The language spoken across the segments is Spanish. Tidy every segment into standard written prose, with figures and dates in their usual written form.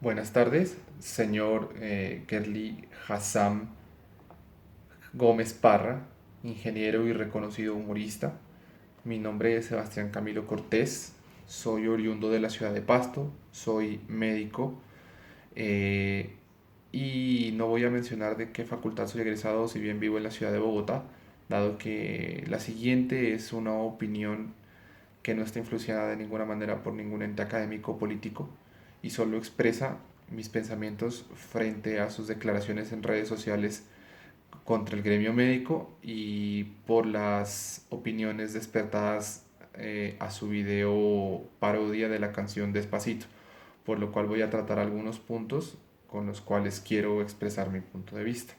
Buenas tardes, señor Gerli Hassam Gómez Parra, ingeniero y reconocido humorista. Mi nombre es Sebastián Camilo Cortés, soy oriundo de la ciudad de Pasto, soy médico eh, y no voy a mencionar de qué facultad soy egresado, si bien vivo en la ciudad de Bogotá, dado que la siguiente es una opinión que no está influenciada de ninguna manera por ningún ente académico o político y solo expresa mis pensamientos frente a sus declaraciones en redes sociales contra el gremio médico y por las opiniones despertadas a su video parodia de la canción Despacito, por lo cual voy a tratar algunos puntos con los cuales quiero expresar mi punto de vista.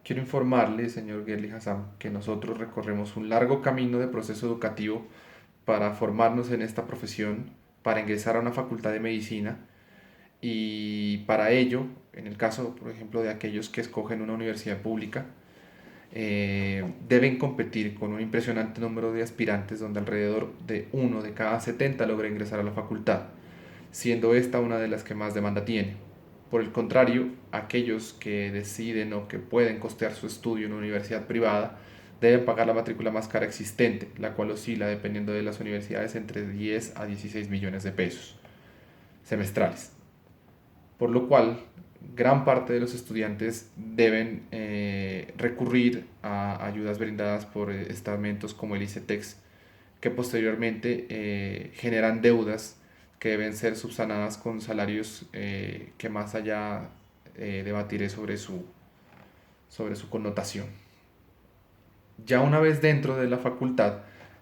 Quiero informarle, señor Gerli Hassan, que nosotros recorremos un largo camino de proceso educativo para formarnos en esta profesión, para ingresar a una facultad de medicina y para ello, en el caso, por ejemplo, de aquellos que escogen una universidad pública, deben competir con un impresionante número de aspirantes donde alrededor de uno de cada 70 logra ingresar a la facultad, siendo esta una de las que más demanda tiene. Por el contrario, aquellos que deciden o que pueden costear su estudio en una universidad privada deben pagar la matrícula más cara existente, la cual oscila dependiendo de las universidades entre 10 a 16 millones de pesos semestrales. Por lo cual, gran parte de los estudiantes deben recurrir a ayudas brindadas por estamentos como el ICETEX, que posteriormente generan deudas que deben ser subsanadas con salarios que más allá debatiré sobre su connotación. Ya una vez dentro de la facultad,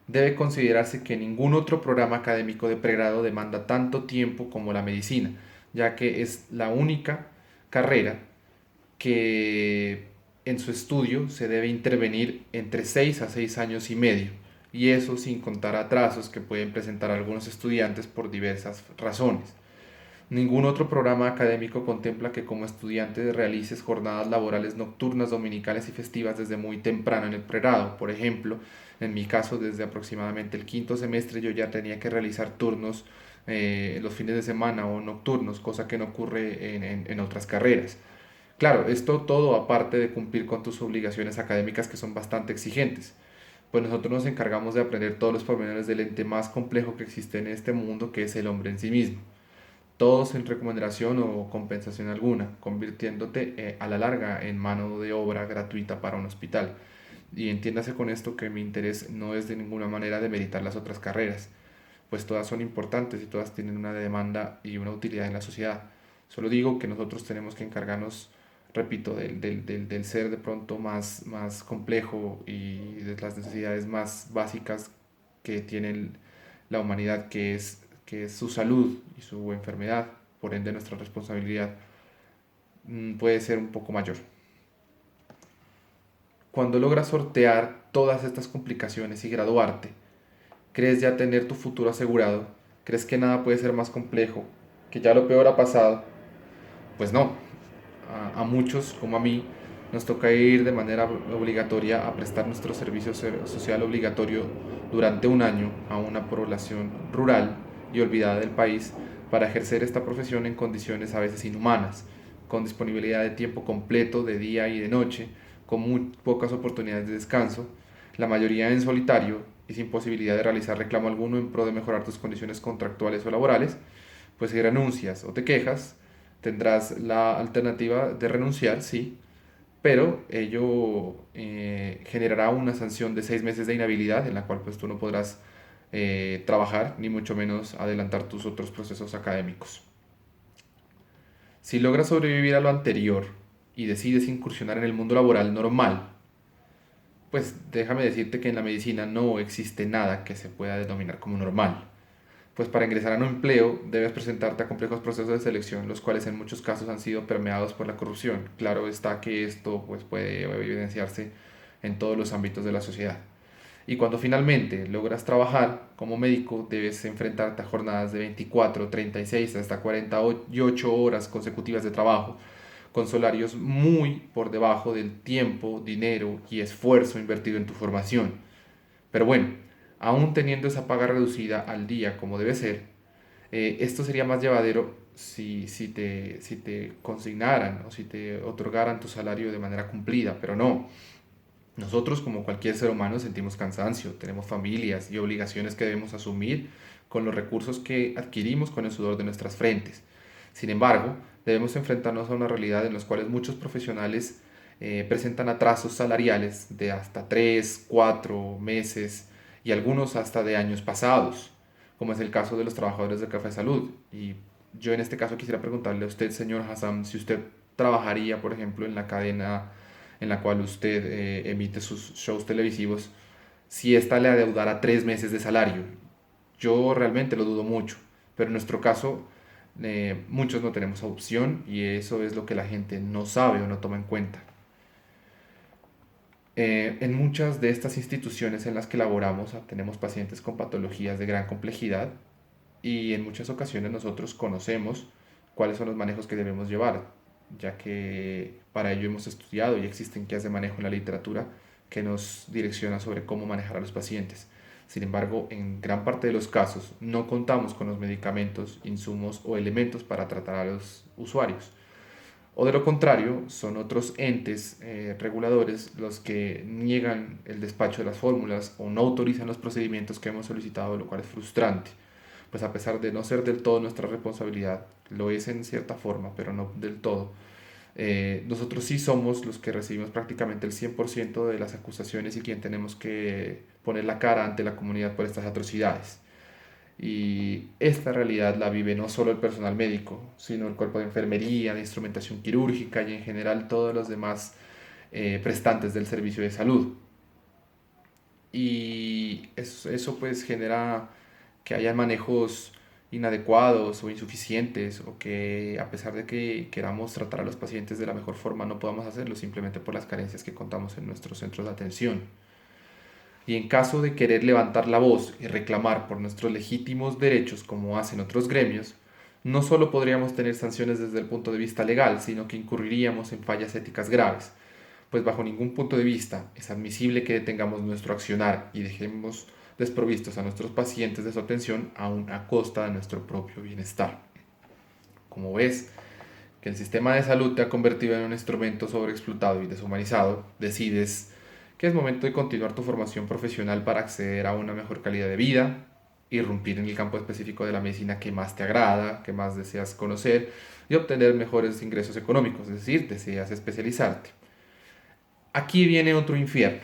debe considerarse que ningún otro programa académico de pregrado demanda tanto tiempo como la medicina, ya que es la única carrera que en su estudio se debe intervenir entre 6 a 6 años y medio, y eso sin contar atrasos que pueden presentar algunos estudiantes por diversas razones. Ningún otro programa académico contempla que como estudiante realices jornadas laborales nocturnas, dominicales y festivas desde muy temprano en el pregrado. Por ejemplo, en mi caso, desde aproximadamente el quinto semestre yo ya tenía que realizar turnos los fines de semana o nocturnos, cosa que no ocurre en otras carreras. Claro, esto todo aparte de cumplir con tus obligaciones académicas que son bastante exigentes. Pues nosotros nos encargamos de aprender todos los pormenores del ente más complejo que existe en este mundo, que es el hombre en sí mismo, todos sin remuneración o compensación alguna, convirtiéndote a la larga en mano de obra gratuita para un hospital. Y entiéndase con esto que mi interés no es de ninguna manera demeritar las otras carreras, pues todas son importantes y todas tienen una demanda y una utilidad en la sociedad. Solo digo que nosotros tenemos que encargarnos, repito, del ser de pronto más complejo y de las necesidades más básicas que tiene la humanidad, que es su salud y su enfermedad. Por ende, nuestra responsabilidad puede ser un poco mayor. Cuando logras sortear todas estas complicaciones y graduarte, crees ya tener tu futuro asegurado, crees que nada puede ser más complejo, que ya lo peor ha pasado, pues no. A muchos, como a mí, nos toca ir de manera obligatoria a prestar nuestro servicio social obligatorio durante un año a una población rural y olvidada del país para ejercer esta profesión en condiciones a veces inhumanas, con disponibilidad de tiempo completo de día y de noche, con muy pocas oportunidades de descanso, la mayoría en solitario y sin posibilidad de realizar reclamo alguno en pro de mejorar tus condiciones contractuales o laborales. Pues si renuncias o te quejas, tendrás la alternativa de renunciar, sí, pero ello generará una sanción de 6 meses de inhabilidad en la cual pues tú no podrás trabajar ni mucho menos adelantar tus otros procesos académicos. Si logras sobrevivir a lo anterior y decides incursionar en el mundo laboral normal, pues déjame decirte que en la medicina no existe nada que se pueda denominar como normal. Pues para ingresar a un empleo debes presentarte a complejos procesos de selección, los cuales en muchos casos han sido permeados por la corrupción. Claro está que esto pues, puede evidenciarse en todos los ámbitos de la sociedad. Y cuando finalmente logras trabajar como médico, debes enfrentarte a jornadas de 24, 36 hasta 48 horas consecutivas de trabajo, con salarios muy por debajo del tiempo, dinero y esfuerzo invertido en tu formación. Pero bueno, aún teniendo esa paga reducida al día como debe ser, Esto sería más llevadero si te consignaran o si te otorgaran tu salario de manera cumplida, pero no. Nosotros, como cualquier ser humano, sentimos cansancio, tenemos familias y obligaciones que debemos asumir con los recursos que adquirimos con el sudor de nuestras frentes. Sin embargo, debemos enfrentarnos a una realidad en la cual muchos profesionales presentan atrasos salariales de hasta 3, 4 meses y algunos hasta de años pasados, como es el caso de los trabajadores de Café Salud. Y yo en este caso quisiera preguntarle a usted, señor Hassan, si usted trabajaría, por ejemplo, en la cadena en la cual usted emite sus shows televisivos, si ésta le adeudara 3 meses de salario. Yo realmente lo dudo mucho, pero en nuestro caso muchos no tenemos opción y eso es lo que la gente no sabe o no toma en cuenta. En muchas de estas instituciones en las que laboramos tenemos pacientes con patologías de gran complejidad y en muchas ocasiones nosotros conocemos cuáles son los manejos que debemos llevar, ya que para ello hemos estudiado y existen guías de manejo en la literatura que nos direccionan sobre cómo manejar a los pacientes. Sin embargo, en gran parte de los casos no contamos con los medicamentos, insumos o elementos para tratar a los usuarios. O de lo contrario, son otros entes reguladores los que niegan el despacho de las fórmulas o no autorizan los procedimientos que hemos solicitado, lo cual es frustrante. Pues a pesar de no ser del todo nuestra responsabilidad, lo es en cierta forma, pero no del todo. Nosotros sí somos los que recibimos prácticamente el 100% de las acusaciones y quien tenemos que poner la cara ante la comunidad por estas atrocidades. Y esta realidad la vive no solo el personal médico, sino el cuerpo de enfermería, de instrumentación quirúrgica y en general todos los demás prestantes del servicio de salud. Y eso pues genera que haya manejos inadecuados o insuficientes o que a pesar de que queramos tratar a los pacientes de la mejor forma no podamos hacerlo simplemente por las carencias que contamos en nuestros centros de atención. Y en caso de querer levantar la voz y reclamar por nuestros legítimos derechos como hacen otros gremios, no solo podríamos tener sanciones desde el punto de vista legal, sino que incurriríamos en fallas éticas graves, pues bajo ningún punto de vista es admisible que detengamos nuestro accionar y dejemos desprovistos a nuestros pacientes de su atención aún a costa de nuestro propio bienestar. Como ves, que el sistema de salud te ha convertido en un instrumento sobreexplotado y deshumanizado, decides que es momento de continuar tu formación profesional para acceder a una mejor calidad de vida, irrumpir en el campo específico de la medicina que más te agrada, que más deseas conocer y obtener mejores ingresos económicos, es decir, deseas especializarte. Aquí viene otro infierno,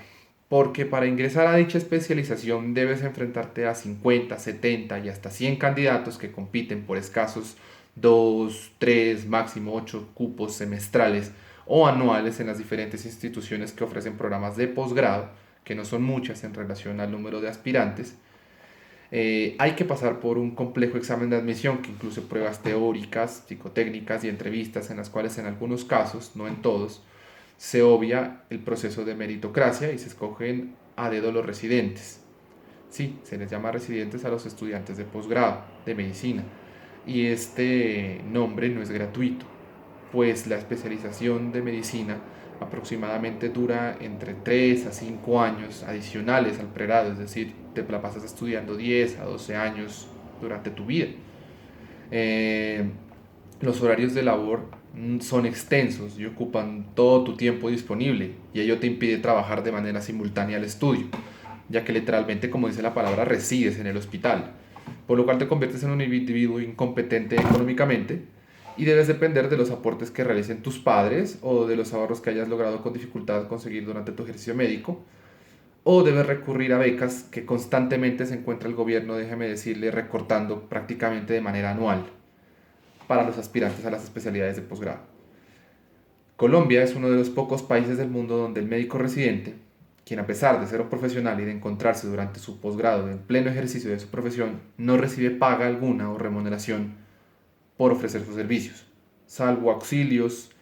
porque para ingresar a dicha especialización debes enfrentarte a 50, 70 y hasta 100 candidatos que compiten por escasos 2, 3, máximo 8 cupos semestrales o anuales en las diferentes instituciones que ofrecen programas de posgrado, que no son muchas en relación al número de aspirantes. Hay que pasar por un complejo examen de admisión que incluye pruebas teóricas, psicotécnicas y entrevistas en las cuales en algunos casos, no en todos, se obvia el proceso de meritocracia y se escogen a dedo los residentes. Sí, se les llama residentes a los estudiantes de posgrado de medicina. Y este nombre no es gratuito, pues la especialización de medicina aproximadamente dura entre 3 a 5 años adicionales al pregrado, es decir, te la pasas estudiando 10 a 12 años durante tu vida. Eh, los horarios de labor son extensos y ocupan todo tu tiempo disponible y ello te impide trabajar de manera simultánea al estudio, ya que literalmente, como dice la palabra, resides en el hospital, por lo cual te conviertes en un individuo incompetente económicamente y debes depender de los aportes que realicen tus padres o de los ahorros que hayas logrado con dificultad conseguir durante tu ejercicio médico, o debes recurrir a becas que constantemente se encuentra el gobierno, déjeme decirle, recortando prácticamente de manera anual para los aspirantes a las especialidades de posgrado. Colombia es uno de los pocos países del mundo donde el médico residente, quien a pesar de ser un profesional y de encontrarse durante su posgrado en pleno ejercicio de su profesión, no recibe paga alguna o remuneración por ofrecer sus servicios, salvo auxilios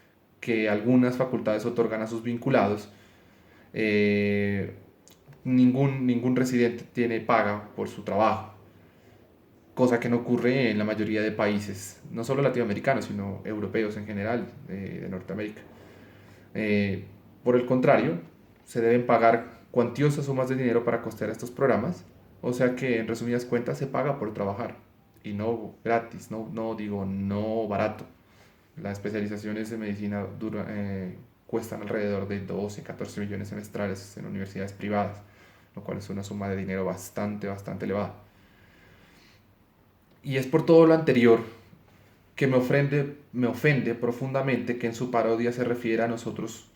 que algunas facultades otorgan a sus vinculados. eh, ningún residente tiene paga por su trabajo, cosa que no ocurre en la mayoría de países, no solo latinoamericanos, sino europeos en general, de Norteamérica. Eh, por el contrario, se deben pagar cuantiosas sumas de dinero para costear estos programas, o sea que en resumidas cuentas se paga por trabajar. y no gratis, no digo no barato. Las especializaciones en medicina cuestan alrededor de 12, 14 millones semestrales en universidades privadas, lo cual es una suma de dinero bastante elevada. Y es por todo lo anterior que me ofende profundamente que en su parodia se refiera a nosotros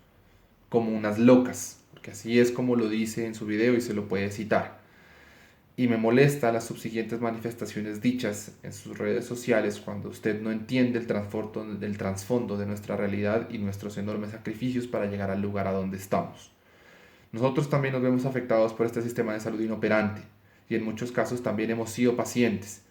como unas locas, porque así es como lo dice en su video y se lo puede citar. Y me molesta las subsiguientes manifestaciones dichas en sus redes sociales cuando usted no entiende el trasfondo de nuestra realidad y nuestros enormes sacrificios para llegar al lugar a donde estamos. Nosotros también nos vemos afectados por este sistema de salud inoperante y en muchos casos también hemos sido pacientes.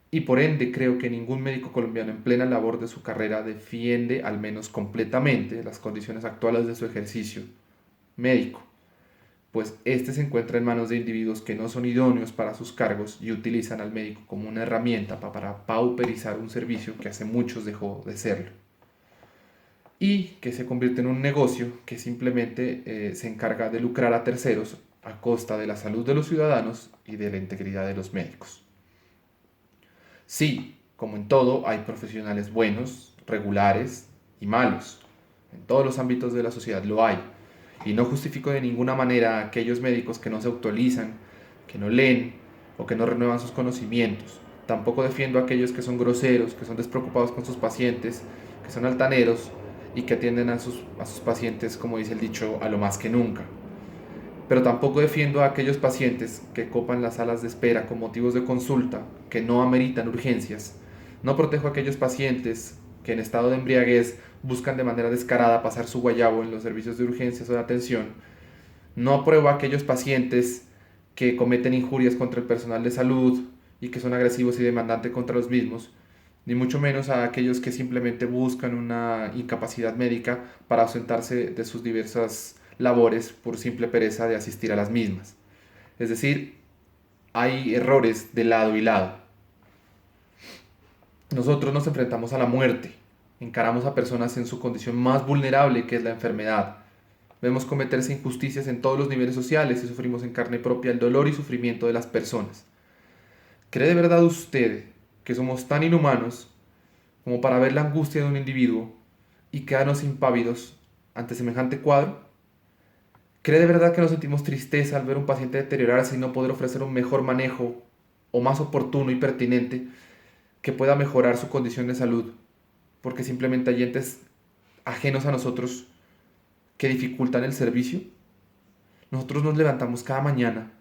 Y por ende creo que ningún médico colombiano en plena labor de su carrera defiende al menos completamente las condiciones actuales de su ejercicio médico, pues este se encuentra en manos de individuos que no son idóneos para sus cargos y utilizan al médico como una herramienta para pauperizar un servicio que hace muchos dejó de serlo y que se convierte en un negocio que simplemente se encarga de lucrar a terceros a costa de la salud de los ciudadanos y de la integridad de los médicos. Sí, como en todo, hay profesionales buenos, regulares y malos. En todos los ámbitos de la sociedad lo hay. Y no justifico de ninguna manera a aquellos médicos que no se actualizan, que no leen o que no renuevan sus conocimientos. Tampoco defiendo a aquellos que son groseros, que son despreocupados con sus pacientes, que son altaneros y que atienden a sus pacientes, como dice el dicho, a lo más que nunca. Pero tampoco defiendo a aquellos pacientes que copan las salas de espera con motivos de consulta que no ameritan urgencias. No protejo a aquellos pacientes que en estado de embriaguez buscan de manera descarada pasar su guayabo en los servicios de urgencias o de atención. No apruebo a aquellos pacientes que cometen injurias contra el personal de salud y que son agresivos y demandantes contra los mismos, ni mucho menos a aquellos que simplemente buscan una incapacidad médica para ausentarse de sus diversas labores por simple pereza de asistir a las mismas. Es decir, hay errores de lado y lado. Nosotros nos enfrentamos a la muerte, encaramos a personas en su condición más vulnerable, que es la enfermedad. Vemos cometerse injusticias en todos los niveles sociales y sufrimos en carne propia el dolor y sufrimiento de las personas. ¿Cree de verdad usted que somos tan inhumanos como para ver la angustia de un individuo y quedarnos impávidos ante semejante cuadro? ¿Cree de verdad que nos sentimos tristeza al ver un paciente deteriorarse y no poder ofrecer un mejor manejo o más oportuno y pertinente que pueda mejorar su condición de salud? Porque simplemente hay entes ajenos a nosotros que dificultan el servicio. Nosotros nos levantamos cada mañana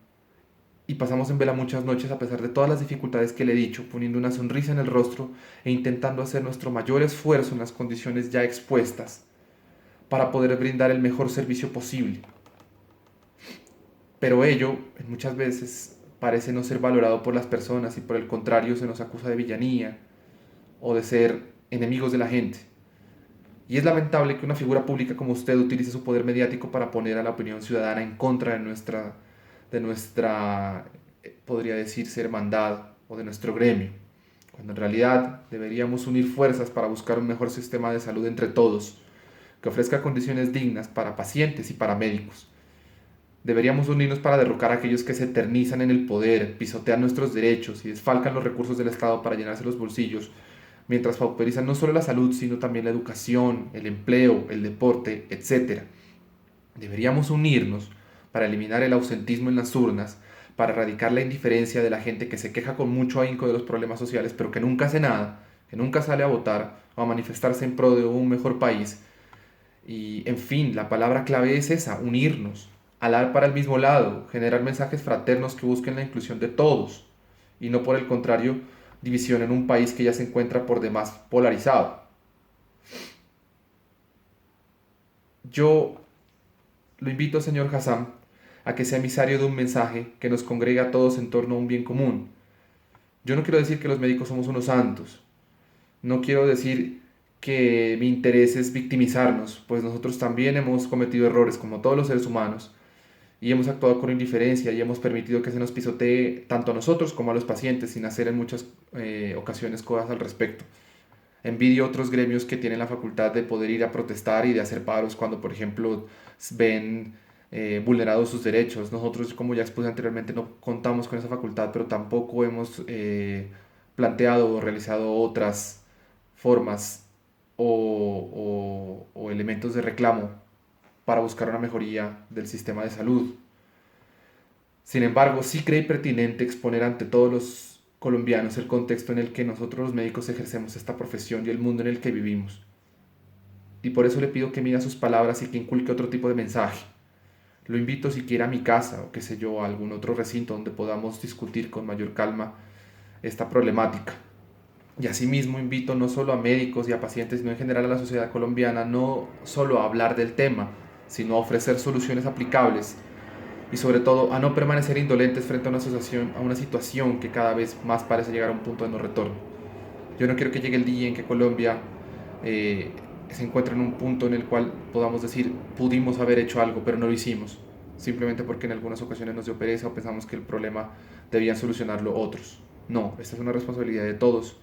y pasamos en vela muchas noches a pesar de todas las dificultades que le he dicho, poniendo una sonrisa en el rostro e intentando hacer nuestro mayor esfuerzo en las condiciones ya expuestas para poder brindar el mejor servicio posible. Pero ello, muchas veces, parece no ser valorado por las personas y por el contrario se nos acusa de villanía o de ser enemigos de la gente. Y es lamentable que una figura pública como usted utilice su poder mediático para poner a la opinión ciudadana en contra de nuestra podría decirse, hermandad o de nuestro gremio, cuando en realidad deberíamos unir fuerzas para buscar un mejor sistema de salud entre todos, que ofrezca condiciones dignas para pacientes y para médicos. Deberíamos unirnos para derrocar a aquellos que se eternizan en el poder, pisotean nuestros derechos y desfalcan los recursos del Estado para llenarse los bolsillos, mientras pauperizan no solo la salud, sino también la educación, el empleo, el deporte, etc. Deberíamos unirnos para eliminar el ausentismo en las urnas, para erradicar la indiferencia de la gente que se queja con mucho ahínco de los problemas sociales, pero que nunca hace nada, que nunca sale a votar o a manifestarse en pro de un mejor país. Y, en fin, la palabra clave es esa, unirnos, alar para el mismo lado, generar mensajes fraternos que busquen la inclusión de todos, y no por el contrario, división en un país que ya se encuentra por demás polarizado. Yo lo invito, señor Hassan, a que sea emisario de un mensaje que nos congrega a todos en torno a un bien común. Yo no quiero decir que los médicos somos unos santos, no quiero decir que mi interés es victimizarnos, pues nosotros también hemos cometido errores como todos los seres humanos y hemos actuado con indiferencia y hemos permitido que se nos pisotee tanto a nosotros como a los pacientes sin hacer en muchas ocasiones cosas al respecto. Envidio otros gremios que tienen la facultad de poder ir a protestar y de hacer paros cuando, por ejemplo, ven vulnerados sus derechos. Nosotros, como ya expuse anteriormente, no contamos con esa facultad, pero tampoco hemos planteado o realizado otras formas o elementos de reclamo para buscar una mejoría del sistema de salud. Sin embargo, sí creí pertinente exponer ante todos los colombianos el contexto en el que nosotros los médicos ejercemos esta profesión y el mundo en el que vivimos. Y por eso le pido que mida sus palabras y que inculque otro tipo de mensaje. Lo invito siquiera a mi casa o qué sé yo, a algún otro recinto donde podamos discutir con mayor calma esta problemática. Y asimismo invito no solo a médicos y a pacientes, sino en general a la sociedad colombiana, no solo a hablar del tema, sino a ofrecer soluciones aplicables y sobre todo a no permanecer indolentes frente a una situación que cada vez más parece llegar a un punto de no retorno. Yo no quiero que llegue el día en que Colombia eh, se encuentre en un punto en el cual podamos decir pudimos haber hecho algo pero no lo hicimos, simplemente porque en algunas ocasiones nos dio pereza o pensamos que el problema debían solucionarlo otros. No, esta es una responsabilidad de todos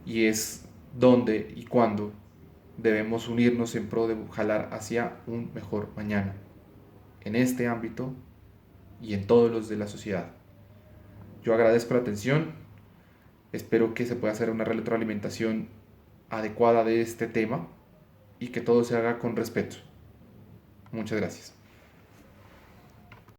y es dónde y cuándo debemos unirnos en pro de jalar hacia un mejor mañana, en este ámbito y en todos los de la sociedad. Yo agradezco la atención, espero que se pueda hacer una retroalimentación adecuada de este tema y que todo se haga con respeto. Muchas gracias.